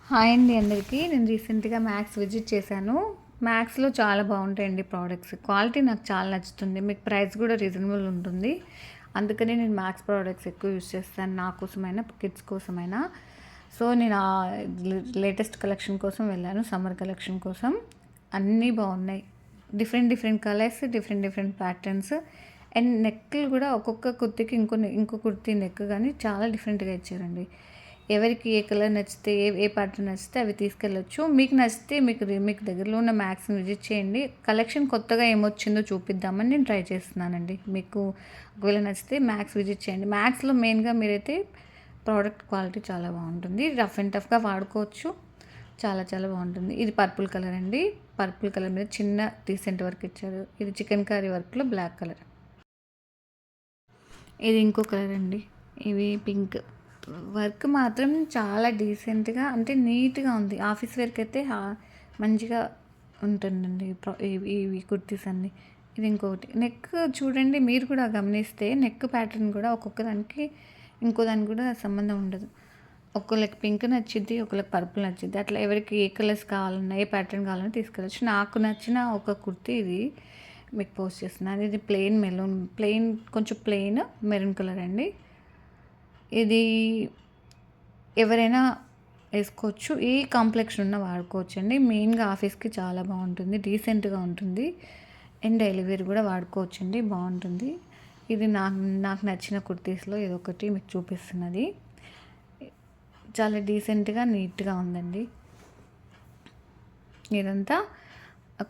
Hi అండి అందరికీ. నేను రీసెంట్‌గా మ్యాక్స్ విజిట్ చేశాను. మ్యాక్స్‌లో చాలా బాగుంటాయండి ప్రోడక్ట్స్. క్వాలిటీ నాకు చాలా నచ్చుతుంది. మీకు ప్రైస్ కూడా రీజనబుల్ ఉంటుంది. అందుకనే నేను మ్యాక్స్ ప్రోడక్ట్స్ ఎక్కువ యూజ్ చేస్తాను. నా కోసమైనా, కిడ్స్ కోసమైనా. సో, నేను లేటెస్ట్ కలెక్షన్ కోసం వెళ్ళాను. సమ్మర్ కలెక్షన్ కోసం. అన్నీ బాగున్నాయి. Different different colours, different different patterns and నెక్లు కూడా ఒక్కొక్క కుర్తీకి ఇంకో కుర్తీ నెక్ కానీ చాలా డిఫరెంట్‌గా ఇచ్చారండి. ఎవరికి ఏ కలర్ నచ్చితే ఏ ప్యాటర్న్ నచ్చితే అవి తీసుకెళ్ళొచ్చు. మీకు నచ్చితే మీకు దగ్గరలో ఉన్న మ్యాక్స్ని విజిట్ చేయండి. కలెక్షన్ కొత్తగా ఏమొచ్చిందో చూపిద్దామని నేను ట్రై చేస్తున్నానండి. మీకు ఒకవేళ నచ్చితే మ్యాక్స్ విజిట్ చేయండి. మ్యాక్స్లో మెయిన్గా మీరైతే ప్రోడక్ట్ క్వాలిటీ చాలా బాగుంటుంది. రఫ్ అండ్ టఫ్గా వాడుకోవచ్చు. చాలా చాలా బాగుంటుంది. ఇది పర్పుల్ కలర్ అండి. పర్పుల్ కలర్ మీద చిన్న రీసెంట్ వర్క్ ఇచ్చారు. ఇది చికెన్ కర్రీ వర్క్లో బ్లాక్ కలర్. ఇది ఇంకో కలర్ అండి. ఇవి పింక్. వర్క్ మాత్రం చాలా డీసెంట్గా అంటే నీట్గా ఉంది. ఆఫీస్ వేర్కి అయితే మంచిగా ఉంటుందండి ఇవి కుర్తీస్ అన్నీ. ఇది ఇంకొకటి నెక్ చూడండి. మీరు కూడా గమనిస్తే నెక్ ప్యాటర్న్ కూడా ఒక్కొక్క దానికి ఇంకో దానికి కూడా సంబంధం ఉండదు. ఒకళ్ళకి పింక్ నచ్చిద్ది, ఒకళ్ళకి పర్పుల్ నచ్చిద్ది. అట్లా ఎవరికి ఏ కలర్స్ కావాలన్నా ఏ ప్యాటర్న్ కావాలన్నా తీసుకెళ్ళచ్చు. నాకు నచ్చిన ఒక కుర్తీ ఇది మీకు పోస్ట్ చేస్తున్నాను. ఇది కొంచెం ప్లెయిన్ మెరూన్ కలర్ అండి. ఇది ఎవరైనా వేసుకోవచ్చు. ఏ కాంప్లెక్షన్ ఉన్నా వాడుకోవచ్చు అండి. మెయిన్గా ఆఫీస్కి చాలా బాగుంటుంది. డీసెంట్గా ఉంటుంది అండ్ డైలీ వేర్ కూడా వాడుకోవచ్చు అండి. బాగుంటుంది. ఇది నాకు నచ్చిన కుర్తీస్లో ఇదొకటి మీకు చూపిస్తున్నది. చాలా డీసెంట్గా నీట్గా ఉందండి. ఇదంతా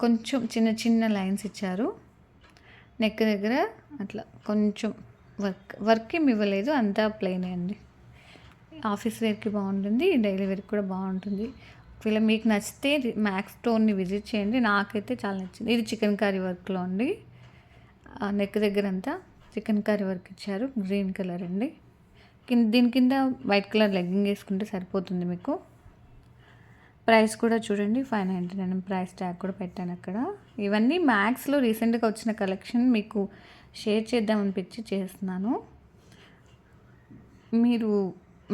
కొంచెం చిన్న చిన్న లైన్స్ ఇచ్చారు. నెక్ దగ్గర అట్లా కొంచెం వర్క్ ఏమి ఇవ్వలేదు. అంతా ప్లెయిన్ అండి. ఆఫీస్ వేర్కి బాగుంటుంది, డైలీ వేర్కి కూడా బాగుంటుంది. ఒకవేళ మీకు నచ్చితే మ్యాక్స్ స్టోర్ని విజిట్ చేయండి. నాకైతే చాలా నచ్చింది. ఇది చికెన్ కర్రీ వర్క్లో అండి. నెక్ దగ్గర అంతా చికెన్ కర్రీ వర్క్ ఇచ్చారు. గ్రీన్ కలర్ అండి. దీని కింద వైట్ కలర్ లెగ్గింగ్ వేసుకుంటే సరిపోతుంది మీకు. ప్రైస్ కూడా చూడండి 599 ప్రైస్ ట్యాగ్ కూడా పెట్టాను అక్కడ. ఇవన్నీ మ్యాక్స్లో రీసెంట్గా వచ్చిన కలెక్షన్ మీకు షేర్ చేద్దామనిపించి చేస్తున్నాను. మీరు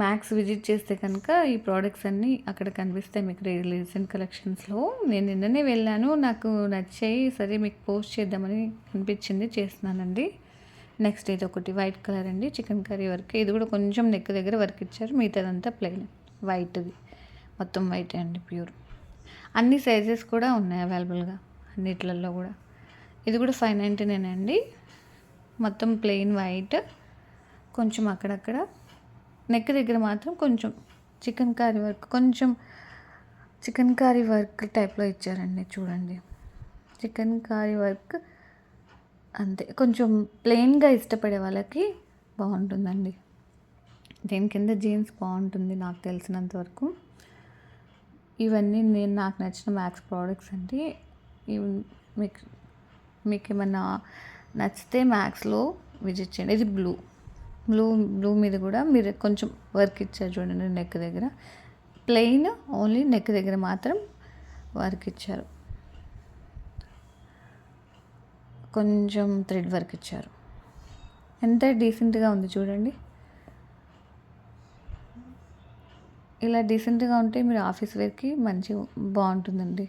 మ్యాక్స్ విజిట్ చేస్తే కనుక ఈ ప్రోడక్ట్స్ అన్నీ అక్కడ కనిపిస్తాయి మీకు రీసెంట్ కలెక్షన్స్లో. నేను నిన్ననే వెళ్ళాను. నాకు నచ్చాయి. సరే మీకు పోస్ట్ చేద్దామని అనిపించింది, చేస్తున్నానండి. నెక్స్ట్ ఇది ఒకటి వైట్ కలర్ అండి. Chicken curry work. ఇది కూడా కొంచెం నెక్ దగ్గర వర్క్ ఇచ్చారు. మిగతాదంతా ప్లెయిన్ వైట్ది. మొత్తం వైట్ అండి, ప్యూర్. అన్ని సైజెస్ కూడా ఉన్నాయి అవైలబుల్గా అన్నిట్లలో కూడా. ఇది కూడా 599 అండి. మొత్తం ప్లెయిన్ వైట్. కొంచెం అక్కడక్కడ నెక్ దగ్గర మాత్రం కొంచెం చికెన్ కర్రీ వర్క్ టైప్లో ఇచ్చారండి. చూడండి, చికెన్ కర్రీ వర్క్ అంతే. కొంచెం ప్లెయిన్గా ఇష్టపడే వాళ్ళకి బాగుంటుందండి. దీని కింద జీన్స్ బాగుంటుంది నాకు తెలిసినంత వరకు. ఇవన్నీ నాకు నచ్చిన మ్యాక్స్ ప్రోడక్ట్స్ అండి. ఇవి మీకు ఏమన్నా నచ్చితే మ్యాక్స్లో విజిట్ చేయండి. ఇది బ్లూ మీద కూడా మీరు కొంచెం వర్క్ ఇచ్చారు చూడండి. నెక్ దగ్గర ప్లెయిన్, ఓన్లీ నెక్ దగ్గర మాత్రం వర్క్ ఇచ్చారు. కొంచెం థ్రెడ్ వర్క్ ఇచ్చారు. ఎంత డీసెంట్గా ఉంది చూడండి. ఇలా డీసెంట్గా ఉంటే మీరు ఆఫీస్ వేర్కి మంచిగా బాగుంటుందండి.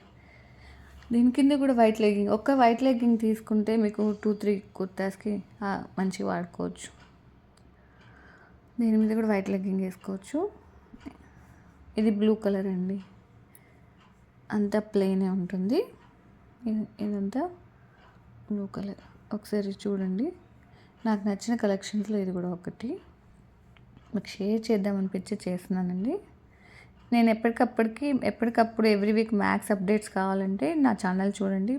దీని కింద కూడా వైట్ లెగ్గింగ్. ఒక్క వైట్ లెగ్గింగ్ తీసుకుంటే మీకు 2-3 కుర్తాస్కి మంచిగా వాడుకోవచ్చు. దీని మీద కూడా వైట్ లెగ్గింగ్ వేసుకోవచ్చు. ఇది బ్లూ కలర్ అండి. అంతా ప్లెయినే ఉంటుంది. ఇదంతా బ్లూ కలర్. ఒకసారి చూడండి. నాకు నచ్చిన కలెక్షన్స్లో ఇది కూడా ఒకటి మీకు షేర్ చేద్దామనిపించి చేస్తున్నానండి. నేను ఎప్పటికప్పుడు ఎవ్రీ వీక్ మ్యాక్స్ అప్డేట్స్ కావాలంటే నా ఛానల్ చూడండి.